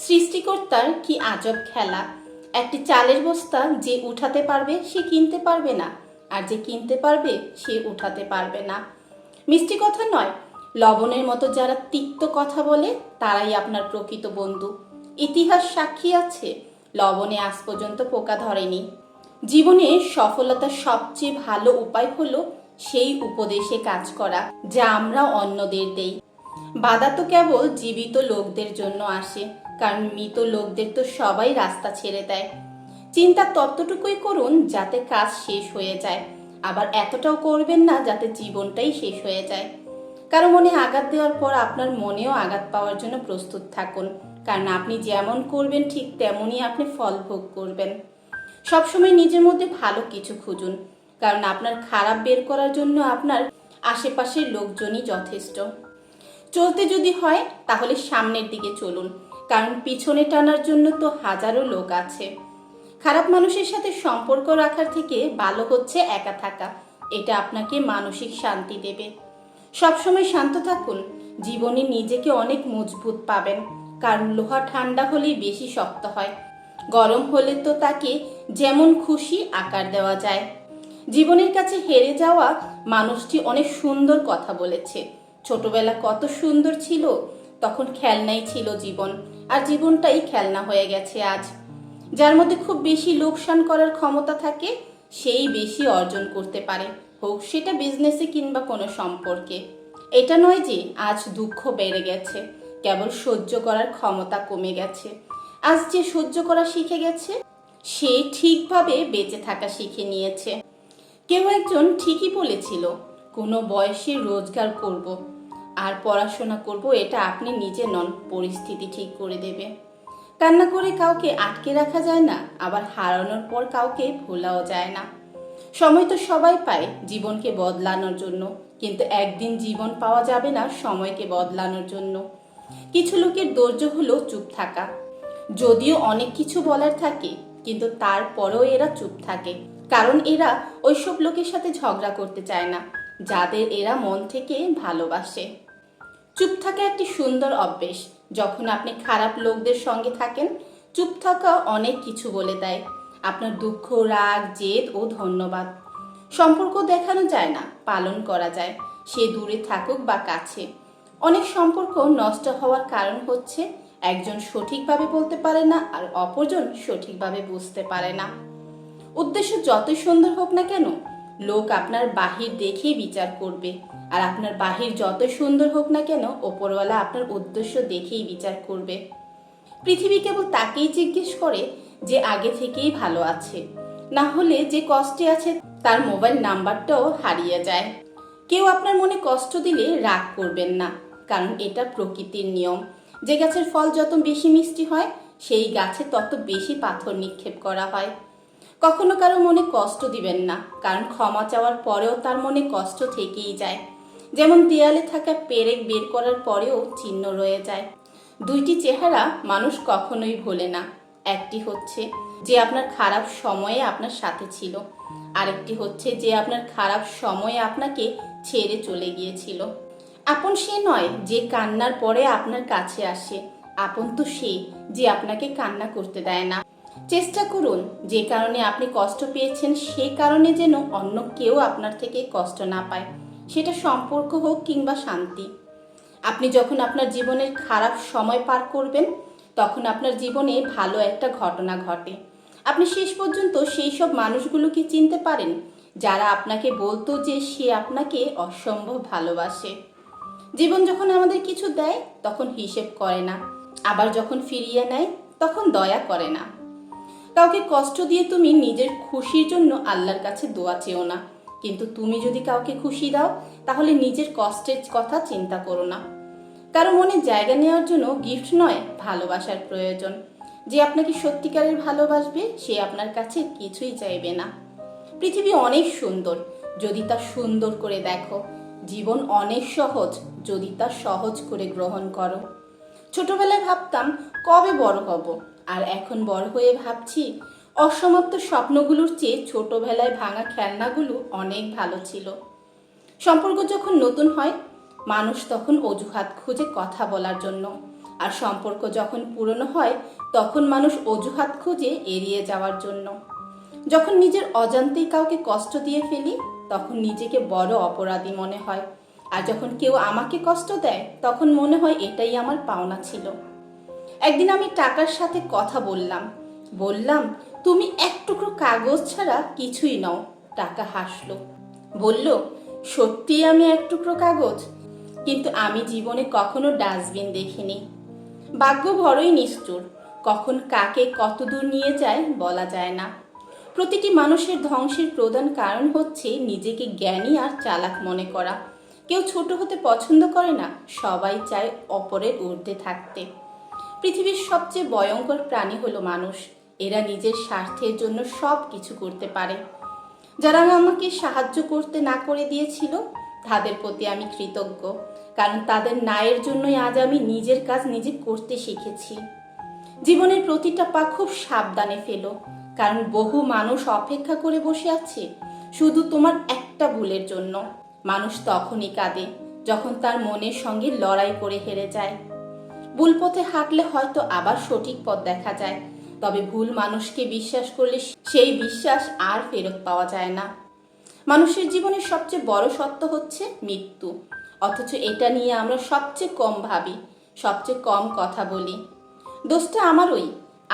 সৃষ্টিকর্তার কি আজব খেলা। একটি চালের বস্তা যে উঠাতে পারবে সে কিনতে পারবে না, আর যে কিনতে পারবে সে উঠাতে পারবে না। মিষ্টি কথা নয়, লবণের মতো যারা তিক্ত কথা বলে তারাই আপনার প্রকৃত বন্ধু। ইতিহাস সাক্ষী আছে, লবণে আজ পর্যন্ত পোকা ধরেনি। জীবনে সফলতার সবচেয়ে ভালো উপায় হলো সেই উপদেশে কাজ করা যা আমরা অন্যদের দেই। বাধা তো কেবল জীবিত লোকদের জন্য আসে, কারণ মৃত লোকদের তো সবাই রাস্তা ছেড়ে দেয়। চিন্তা ততটুকুই করুন যাতে কাজ শেষ হয়ে যায়, আবার এতটাও করবেন না যাতে জীবনটাই শেষ হয়ে যায়। কারো মনে আঘাত দেওয়ার পর আপনার মনেও আঘাত পাওয়ার জন্য প্রস্তুত থাকুন, কারণ আপনি যেমন করবেন ঠিক তেমনই আপনি ফল ভোগ করবেন। সবসময় নিজের মধ্যে ভালো কিছু খুঁজুন, কারণ আপনার খারাপ বের করার জন্য আপনার আশেপাশের লোকজনই যথেষ্ট। চলতে যদি হয় তাহলে সামনের দিকে চলুন, কারণ পিছনে টানার জন্য তো হাজারো লোক আছে। খারাপ মানুষের সাথে সম্পর্ক রাখার থেকে ভালো হচ্ছে একা থাকা, এটা আপনাকে মানসিক শান্তি দেবে। সবসময় শান্ত থাকুন, জীবনে নিজেকে অনেক মজবুত পাবেন, কারণ লোহা ঠান্ডা হলেই বেশি শক্ত হয়, গরম হলে তো তাকে যেমন খুশি আকার দেওয়া যায়। জীবনের কাছে হেরে যাওয়া মানুষটি অনেক সুন্দর কথা বলেছে, ছোটবেলা কত সুন্দর ছিল, তখন খেলনাই ছিল জীবন, আর জীবনটাই খেলনা হয়ে গেছে আজ। যার মধ্যে খুব বেশি লোকসান করার ক্ষমতা থাকে সেই বেশি অর্জন করতে পারে, হোক সেটা বিজনেসে কিংবা কোনো সম্পর্কে। এটা নয় যে আজ দুঃখ বেড়ে গেছে, কেবল সহ্য করার ক্ষমতা কমে গেছে। আজ যে সহ্য করা শিখে গেছে সে ঠিকভাবে বেঁচে থাকা শিখে নিয়েছে। কেউ একজন ঠিকই বলেছিল, কোনো বয়সে রোজগার করব আর পড়াশোনা করব, এটা আপনি নিজে নন, পরিস্থিতি ঠিক করে দেবে। কান্না করে কাউকে আটকে রাখা যায় না, আবার হারানোর পর কাউকে ভোলাও যায় না। সময় তো সবাই পায় জীবনকে বদলানোর জন্য, কিন্তু একদিন জীবন পাওয়া যাবে না সময়কে বদলানোর জন্য। কিছু লোকের ধৈর্য হলো চুপ থাকা, যদিও অনেক কিছু বলার থাকে, কিন্তু তারপরেও এরা চুপ থাকে, কারণ এরা ওইসব লোকের সাথে ঝগড়া করতে চায় না যাদের এরা মন থেকে ভালোবাসে। চুপ থাকা একটি সুন্দর অভ্যেস। যখন আপনি খারাপ লোকদের সঙ্গে থাকেন, চুপ থাকা অনেক কিছু বলে দেয়, আপনার দুঃখ, রাগ, জেদ ও ধন্যবাদ। সম্পর্ক দেখানো যায় না, পালন করা যায়, সে দূরে থাকুক বা কাছে। অনেক সম্পর্ক নষ্ট হওয়ার কারণ হচ্ছে একজন সঠিকভাবে বলতে পারে না আর অপরজন সঠিকভাবে বুঝতে পারে না। উদ্দেশ্য যতই সুন্দর হোক না কেন, লোক আপনার বাহির দেখেই বিচার করবে, আর আপনার বাহির যতই সুন্দর হোক না কেন ওপরওয়ালা আপনার উদ্দেশ্য দেখেই বিচার করবে। পৃথিবী কেবল তাকেই জিজ্ঞেস করে যে আগে থেকেই ভালো আছে, না হলে যে কষ্টে আছে তার মোবাইল নাম্বারটাও হারিয়ে যায়। কেউ আপনার মনে কষ্ট দিলে রাগ করবেন না, কারণ এটা প্রকৃতির নিয়ম। যে গাছের ফল যত বেশি মিষ্টি হয় সেই গাছে তত বেশি পাথর নিক্ষেপ করা হয়। কখনো কারো মনে কষ্ট দিবেন না, কারণ ক্ষমা চাওয়ার পরেও তার মনে কষ্ট থেকেই যায়। যেমন দেয়ালে থাকা পেরেক বের করার পরেও চিহ্ন রয়ে যায়। দুইটি চেহারা মানুষ কখনোই ভোলে না, একটি হচ্ছে যে আপনার খারাপ সময়ে আপনার সাথে ছিল, আরেকটি হচ্ছে যে আপনার খারাপ সময়ে আপনাকে ছেড়ে চলে গিয়েছিল। আপন সে নয় যে কান্নার পরে আপনার কাছে আসে, আপন তো সে যে আপনাকে কান্না করতে দেয় না। চেষ্টা করুন যে কারণে আপনি কষ্ট পেয়েছেন সে কারণে যেন অন্য কেউ আপনার থেকে কষ্ট না পায়, সেটা সম্পর্ক হোক কিংবা শান্তি। আপনি যখন আপনার জীবনের খারাপ সময় পার করবেন তখন আপনার জীবনে ভালো একটা ঘটনা ঘটে। আপনি শেষ পর্যন্ত সেই সব মানুষগুলোকে চিনতে পারেন যারা আপনাকে বলতো যে সে আপনাকে অসম্ভব ভালোবাসে। জীবন যখন আমাদের কিছু দেয় তখন হিসেব করে না, আবার যখন ফিরিয়ে নেয় তখন দয়া করে না। কাউকে কষ্ট দিয়ে তুমি নিজের খুশির জন্য আল্লাহর কাছে দোয়া চেও না, কিন্তু তুমি যদি কাউকে খুশি দাও তাহলে নিজের কষ্টের কথা চিন্তা করো না। কারো মনে জায়গা নেওয়ার জন্য গিফট নয়, ভালোবাসার প্রয়োজন। যে আপনাকে সত্যিকারের ভালোবাসবে সে আপনার কাছে কিছুই চাইবে না। পৃথিবী অনেক সুন্দর যদি তা সুন্দর করে দেখো, জীবন অনেক সহজ যদি তা সহজ করে গ্রহণ করো। ছোটবেলায় ভাবতাম কবে বড় হব, আর এখন বড় হয়ে ভাবছি অসমাপ্ত স্বপ্নগুলোর চেয়ে ছোটবেলায় ভাঙা খেলনাগুলো অনেক ভালো ছিল। সম্পর্ক যখন নতুন হয় মানুষ তখন অজুহাত খুঁজে কথা বলার জন্য, আর সম্পর্ক যখন পুরনো হয় তখন মানুষ অজুহাত খোঁজে এড়িয়ে যাওয়ার জন্য। যখন নিজের অজান্তেই কাউকে কষ্ট দিয়ে ফেলি তখন নিজেকে বড় অপরাধী মনে হয়, আর যখন কেউ আমাকে কষ্ট দেয় তখন মনে হয় এটাই আমার পাওনা ছিল। একদিন আমি টাকার সাথে কথা বললাম তুমি এক টুকরো কাগজ ছাড়া কিছুই নও। টাকা হাসলো, বলল সত্যিই আমি এক টুকরো কাগজ, কিন্তু আমি জীবনে কখনো ডাস্টবিন দেখিনি। ভাগ্য বড়ই নিষ্ঠুর, কখন কাকে কত দূর নিয়ে যায় বলা যায় না। প্রতিটি মানুষের ধ্বংসের প্রধান কারণ হচ্ছে নিজেকে জ্ঞানী আর চালাক মনে করা। কেউ ছোট হতে পছন্দ করে না, সবাই চায় অপরের ঊর্ধ্বে থাকতে। পৃথিবীর সবচেয়ে ভয়ঙ্কর প্রাণী হলো মানুষ। এরা নিজের স্বার্থের জন্য সব কিছু করতে পারে। যারা আমাকে সাহায্য করতে না করে দিয়েছিল তাদের প্রতি আমি কৃতজ্ঞ, কারণ তাদের ন্যায়ের জন্যই আজ আমি নিজের কাজ নিজে করতে শিখেছি। জীবনের প্রতিটা পা খুব সাবধানে ফেলো, কারণ বহু মানুষ অপেক্ষা করে বসে আছে শুধু তোমার একটা ভুলের জন্য। মানুষ তখনই কাঁদে যখন তার মনের সঙ্গে লড়াই করে হেরে যায়। ভুল পথে হাঁটলে হয়তো আবার সঠিক পথ দেখা যায়, তবে ভুল মানুষকে বিশ্বাস করলে সেই বিশ্বাস আর ফেরত পাওয়া যায় না। মানুষের জীবনের সবচেয়ে বড় সত্য হচ্ছে মৃত্যু, অথচ এটা নিয়ে আমরা সবচেয়ে কম ভাবি, সবচেয়ে কম কথা বলি। দোষটা আমারই।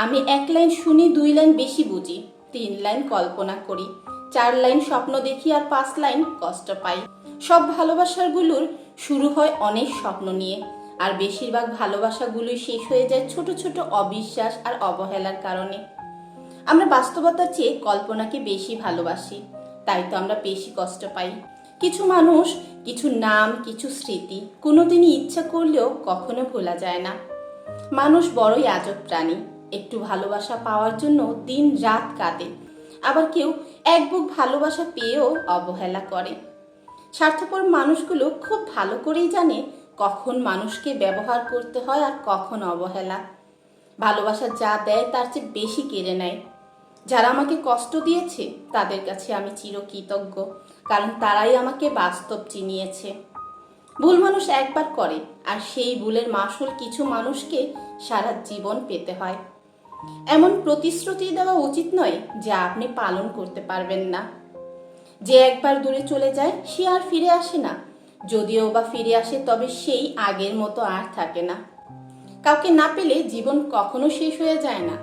আমি 1 লাইন শুনি, 2 লাইন বেশি বুঝি, 3 লাইন কল্পনা করি, 4 লাইন স্বপ্ন দেখি, আর 5 লাইন কষ্ট পাই। সব ভালোবাসাগুলোর শুরু হয় অনেক স্বপ্ন নিয়ে, আর বেশিরভাগ ভালোবাসাগুলোই শেষ হয়ে যায় ছোট ছোট অবিশ্বাস আর অবহেলার কারণে। আমরা বাস্তবতার চেয়ে কল্পনাকে বেশি ভালোবাসি, তাই তো আমরা বেশি কষ্ট পাই। কিছু মানুষ, কিছু নাম, কিছু স্মৃতি কোনোদিনই ইচ্ছা করলেও কখনো ভোলা যায় না। মানুষ বড়ই আজব প্রাণী। একটু ভালোবাসা পাওয়ার জন্য দিন রাত কাঁদে, আবার কেউ এক বুক ভালোবাসা পেয়েও অবহেলা করে। স্বার্থপর মানুষগুলো খুব ভালো করেই জানে কখন মানুষকে ব্যবহার করতে হয় আর কখন অবহেলা। ভালোবাসা যা দেয় তার চেয়ে বেশি কেড়ে নেয়। যারা আমাকে কষ্ট দিয়েছে তাদের কাছে আমি চিরকৃতজ্ঞ, কারণ তারাই আমাকে বাস্তব চিনিয়েছে। ভুল মানুষ একবার করে, আর সেই ভুলের মাসুল কিছু মানুষকে সারা জীবন পেতে হয়। এমন প্রতিশ্রুতি দেওয়া উচিত নয় যা আপনি পালন করতে পারবেন না। যে একবার দূরে চলে যায় সে আর ফিরে আসে না, যদিও বা ফিরে আসে তবে সেই আগের মতো আর থাকে না। কাউকে না পেলে জীবন কখনো শেষ হয়ে যায় না,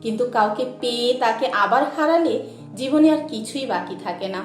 কিন্তু কাউকে পেয়ে তাকে আবার হারালে জীবনে আর কিছুই বাকি থাকে না।